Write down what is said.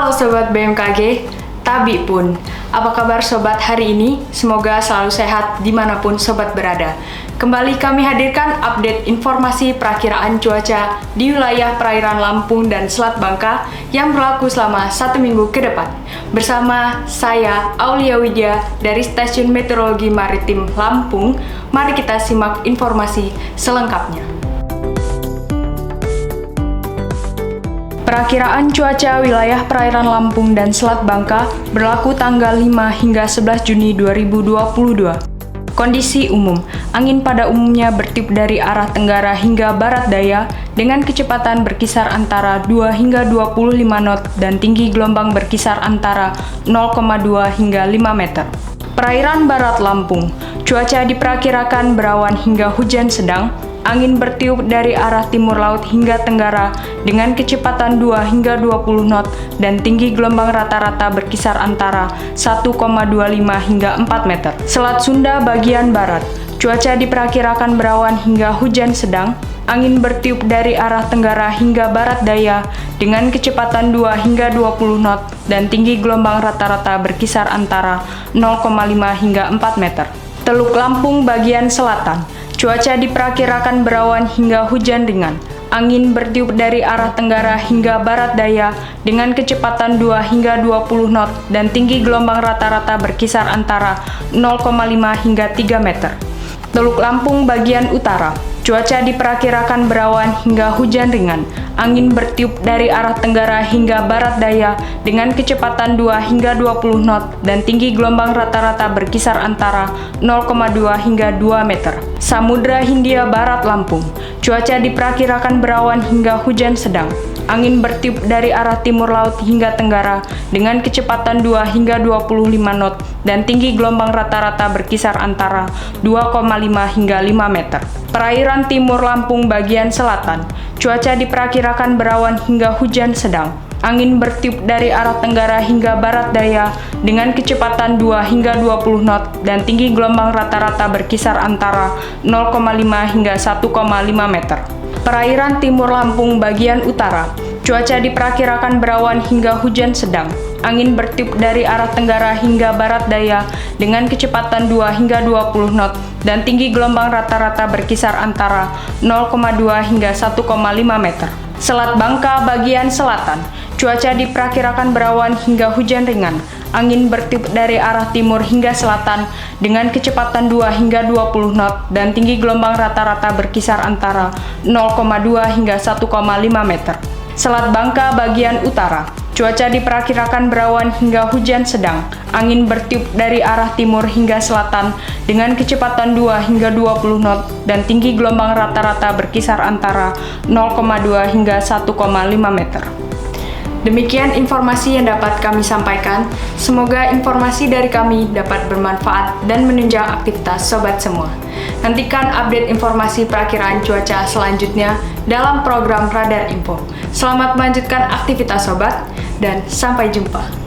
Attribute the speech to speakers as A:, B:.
A: Halo Sobat BMKG, Tabi pun. Apa kabar Sobat hari ini? Semoga selalu sehat dimanapun Sobat berada. Kembali kami hadirkan update informasi perakiraan cuaca di wilayah perairan Lampung dan Selat Bangka yang berlaku selama 1 minggu ke depan. Bersama saya, Aulia Widya dari Stasiun Meteorologi Maritim Lampung, mari kita simak informasi selengkapnya. Perakiraan cuaca wilayah perairan Lampung dan Selat Bangka berlaku tanggal 5 hingga 11 Juni 2022. Kondisi umum, angin pada umumnya bertiup dari arah tenggara hingga barat daya dengan kecepatan berkisar antara 2 hingga 25 knot dan tinggi gelombang berkisar antara 0,2 hingga 5 meter. Perairan barat Lampung, cuaca diperkirakan berawan hingga hujan sedang. Angin bertiup dari arah timur laut hingga tenggara dengan kecepatan 2 hingga 20 knot dan tinggi gelombang rata-rata berkisar antara 1,25 hingga 4 meter. Selat Sunda bagian barat, cuaca diperkirakan berawan hingga hujan sedang. Angin bertiup dari arah tenggara hingga barat daya dengan kecepatan 2 hingga 20 knot dan tinggi gelombang rata-rata berkisar antara 0,5 hingga 4 meter. Teluk Lampung bagian selatan, cuaca diperkirakan berawan hingga hujan ringan. Angin bertiup dari arah tenggara hingga barat daya dengan kecepatan 2 hingga 20 knot dan tinggi gelombang rata-rata berkisar antara 0,5 hingga 3 meter. Teluk Lampung bagian utara, cuaca diperkirakan berawan hingga hujan ringan. Angin bertiup dari arah tenggara hingga barat daya dengan kecepatan 2 hingga 20 knot dan tinggi gelombang rata-rata berkisar antara 0,2 hingga 2 meter. Samudra Hindia Barat Lampung, cuaca diperkirakan berawan hingga hujan sedang. Angin bertiup dari arah timur laut hingga tenggara dengan kecepatan 2 hingga 25 knot dan tinggi gelombang rata-rata berkisar antara 2,5 hingga 5 meter. Perairan timur Lampung bagian selatan, cuaca diperkirakan berawan hingga hujan sedang. Angin bertiup dari arah tenggara hingga barat daya dengan kecepatan 2 hingga 20 knot dan tinggi gelombang rata-rata berkisar antara 0,5 hingga 1,5 meter. Perairan timur Lampung bagian utara, cuaca diperkirakan berawan hingga hujan sedang. Angin bertiup dari arah tenggara hingga barat daya dengan kecepatan 2 hingga 20 knot dan tinggi gelombang rata-rata berkisar antara 0,2 hingga 1,5 meter. Selat Bangka bagian selatan, cuaca diperkirakan berawan hingga hujan ringan. Angin bertiup dari arah timur hingga selatan dengan kecepatan 2 hingga 20 knot dan tinggi gelombang rata-rata berkisar antara 0,2 hingga 1,5 meter. Selat Bangka bagian utara, cuaca diperkirakan berawan hingga hujan sedang. Angin bertiup dari arah timur hingga selatan dengan kecepatan 2 hingga 20 knot dan tinggi gelombang rata-rata berkisar antara 0,2 hingga 1,5 meter. Demikian informasi yang dapat kami sampaikan. Semoga informasi dari kami dapat bermanfaat dan menunjang aktivitas sobat semua. Nantikan update informasi perakiraan cuaca selanjutnya dalam program Radar Info. Selamat melanjutkan aktivitas sobat dan sampai jumpa.